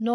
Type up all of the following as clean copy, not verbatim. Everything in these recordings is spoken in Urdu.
9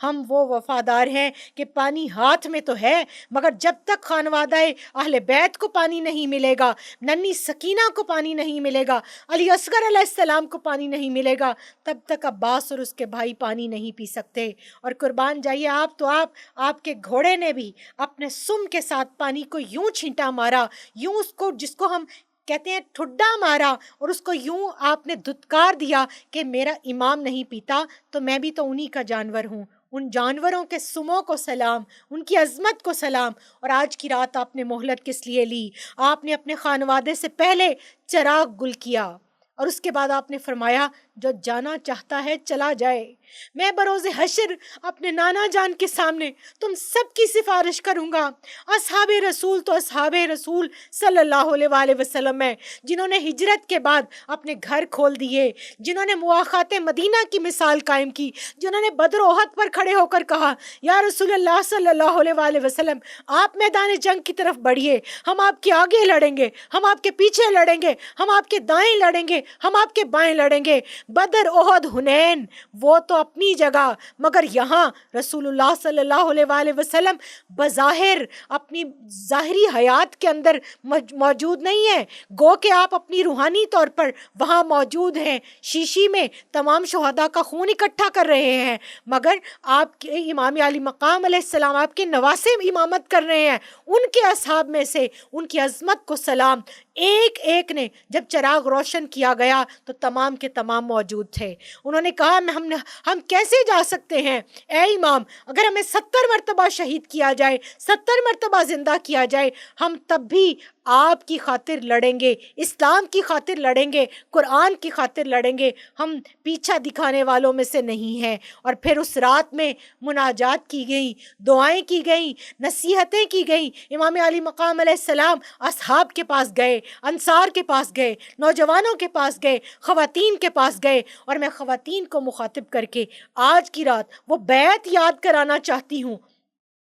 ہم وہ وفادار ہیں کہ پانی ہاتھ میں تو ہے، مگر جب تک خانوادہ اہل بیت کو پانی نہیں ملے گا، ننھی سکینہ کو پانی نہیں ملے گا، علی اصغر علیہ السلام کو پانی نہیں ملے گا، تب تک عباس اور اس کے بھائی پانی نہیں پی سکتے۔ اور قربان جائیے آپ کے گھوڑے نے بھی اپنے سم کے ساتھ پانی کو یوں چھینٹا مارا، یوں اس کو، جس کو ہم کہتے ہیں ٹھڈا مارا، اور اس کو یوں آپ نے دھتکار دیا کہ میرا امام نہیں پیتا تو میں بھی تو انہی کا جانور ہوں۔ ان جانوروں کے سموں کو سلام، ان کی عظمت کو سلام۔ اور آج کی رات آپ نے مہلت کس لیے لی؟ آپ نے اپنے خانوادے سے پہلے چراغ گل کیا، اور اس کے بعد آپ نے فرمایا جو جانا چاہتا ہے چلا جائے۔ میں بروز حشر اپنے نانا جان کے سامنے تم سب کی سفارش کروں گا۔ اصحاب رسول تو اصحاب رسول صلی اللہ علیہ وآلہ وسلم ہیں، جنہوں نے ہجرت کے بعد اپنے گھر کھول دیے، جنہوں نے مواخات مدینہ کی مثال قائم کی، جنہوں نے بدر و احد پر کھڑے ہو کر کہا یا رسول اللہ صلی اللہ علیہ وآلہ وسلم آپ میدان جنگ کی طرف بڑھیے، ہم آپ کے آگے لڑیں گے، ہم آپ کے پیچھے لڑیں گے، ہم آپ کے دائیں لڑیں گے، ہم آپ کے بائیں لڑیں گے۔ بدر، احد، حنین وہ تو اپنی جگہ، مگر یہاں رسول اللہ صلی اللہ علیہ وآلہ وسلم بظاہر اپنی ظاہری حیات کے اندر موجود نہیں ہیں، گو کہ آپ اپنی روحانی طور پر وہاں موجود ہیں، شیشی میں تمام شہداء کا خون اکٹھا کر رہے ہیں، مگر آپ کے امام علی مقام علیہ السلام آپ کے نواسے امامت کر رہے ہیں۔ ان کے اصحاب میں سے ان کی عظمت کو سلام، ایک ایک نے جب چراغ روشن کیا گیا تو تمام کے تمام موجود تھے۔ انہوں نے کہا ہم کیسے جا سکتے ہیں اے امام؟ اگر ہمیں 70 مرتبہ شہید کیا جائے، 70 مرتبہ زندہ کیا جائے، ہم تب بھی آپ کی خاطر لڑیں گے، اسلام کی خاطر لڑیں گے، قرآن کی خاطر لڑیں گے، ہم پیچھا دکھانے والوں میں سے نہیں ہیں۔ اور پھر اس رات میں مناجات کی گئی، دعائیں کی گئیں، نصیحتیں کی گئیں۔ امام علی مقام علیہ السلام اصحاب کے پاس گئے، انصار کے پاس گئے، نوجوانوں کے پاس گئے، خواتین کے پاس گئے، اور میں خواتین کو مخاطب کر کے آج کی رات وہ بیعت یاد کرانا چاہتی ہوں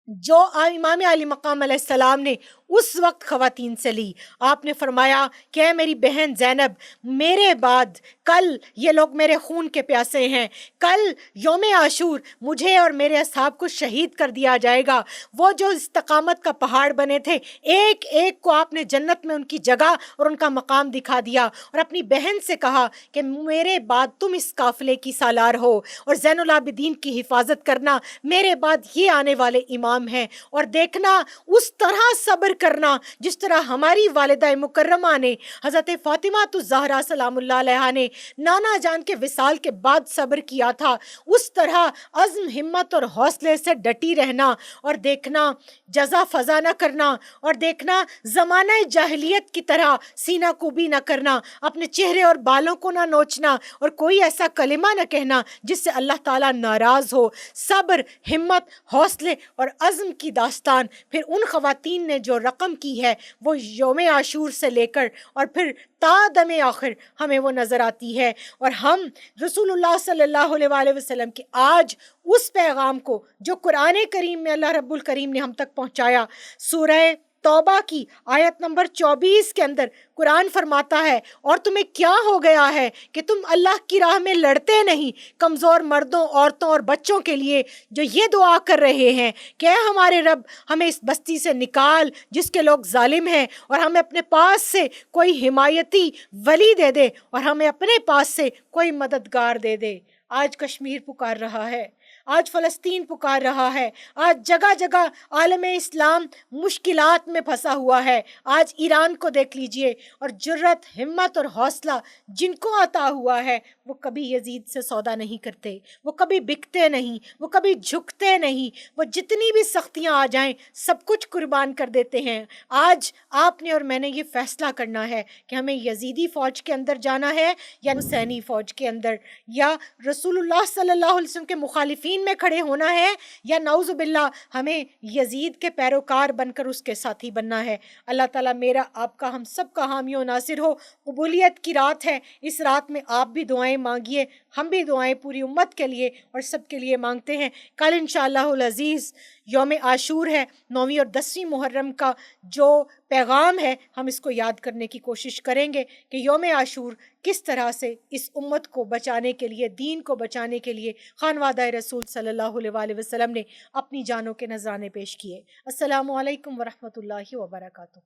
جو امام علی مقام علیہ السلام نے اس وقت خواتین سے لی۔ آپ نے فرمایا کہ اے میری بہن زینب، میرے بعد کل یہ لوگ میرے خون کے پیاسے ہیں، کل یوم عاشور مجھے اور میرے اصحاب کو شہید کر دیا جائے گا۔ وہ جو استقامت کا پہاڑ بنے تھے، ایک ایک کو آپ نے جنت میں ان کی جگہ اور ان کا مقام دکھا دیا، اور اپنی بہن سے کہا کہ میرے بعد تم اس قافلے کی سالار ہو اور زین العابدین کی حفاظت کرنا، میرے بعد یہ آنے والے امام ہیں، اور دیکھنا اس طرح صبر کرنا جس طرح ہماری والدہ مکرمہ نے، حضرت فاطمہ الزہرا سلام اللہ علیہا نے نانا جان کے وصال کے بعد صبر کیا تھا، اس طرح عزم، ہمت اور حوصلے سے ڈٹی رہنا، اور دیکھنا جزا فضا نہ کرنا، اور دیکھنا زمانہ جاہلیت کی طرح سینہ کوبی نہ کرنا، اپنے چہرے اور بالوں کو نہ نوچنا، اور کوئی ایسا کلمہ نہ کہنا جس سے اللہ تعالیٰ ناراض ہو۔ صبر، ہمت، حوصلے اور عزم کی داستان پھر ان خواتین نے جو رقم کی ہے وہ یوم عاشور سے لے کر اور پھر تا دم آخر ہمیں وہ نظر آتی ہے، اور ہم رسول اللہ صلی اللہ علیہ وآلہ وسلم کے آج اس پیغام کو جو قرآن کریم میں اللہ رب الکریم نے ہم تک پہنچایا، سورہ توبہ کی آیت نمبر 24 کے اندر قرآن فرماتا ہے اور تمہیں کیا ہو گیا ہے کہ تم اللہ کی راہ میں لڑتے نہیں، کمزور مردوں، عورتوں اور بچوں کے لیے جو یہ دعا کر رہے ہیں کہ اے ہمارے رب ہمیں اس بستی سے نکال جس کے لوگ ظالم ہیں، اور ہمیں اپنے پاس سے کوئی حمایتی ولی دے دے، اور ہمیں اپنے پاس سے کوئی مددگار دے دے۔ آج کشمیر پکار رہا ہے، آج فلسطین پکار رہا ہے، آج جگہ جگہ عالم اسلام مشکلات میں پھنسا ہوا ہے۔ آج ایران کو دیکھ لیجئے، اور جرت، ہمت اور حوصلہ جن کو عطا ہوا ہے وہ کبھی یزید سے سودا نہیں کرتے، وہ کبھی بکتے نہیں، وہ کبھی جھکتے نہیں، وہ جتنی بھی سختیاں آ جائیں سب کچھ قربان کر دیتے ہیں۔ آج آپ نے اور میں نے یہ فیصلہ کرنا ہے کہ ہمیں یزیدی فوج کے اندر جانا ہے یا حسینی فوج کے اندر، یا رسول اللہ صلی اللہ علیہ وسلم کے مخالفین میں کھڑے ہونا ہے، یا نعوذ باللہ ہمیں یزید کے پیروکار بن کر اس کے ساتھی بننا ہے۔ اللہ تعالیٰ میرا، آپ کا، ہم سب کا حامی و ناصر ہو۔ قبولیت کی رات ہے، اس رات میں آپ بھی دعائیں مانگیے، ہم بھی دعائیں پوری امت کے لیے اور سب کے لیے مانگتے ہیں۔ کل انشاءاللہ العزیز یوم عاشور ہے، 9ویں اور 10ویں محرم کا جو پیغام ہے ہم اس کو یاد کرنے کی کوشش کریں گے کہ یوم عاشور کس طرح سے اس امت کو بچانے کے لیے، دین کو بچانے کے لیے خانوادہ رسول صلی اللہ علیہ وآلہ وسلم نے اپنی جانوں کے نذرانے پیش کیے۔ السلام علیکم ورحمۃ اللہ وبرکاتہ۔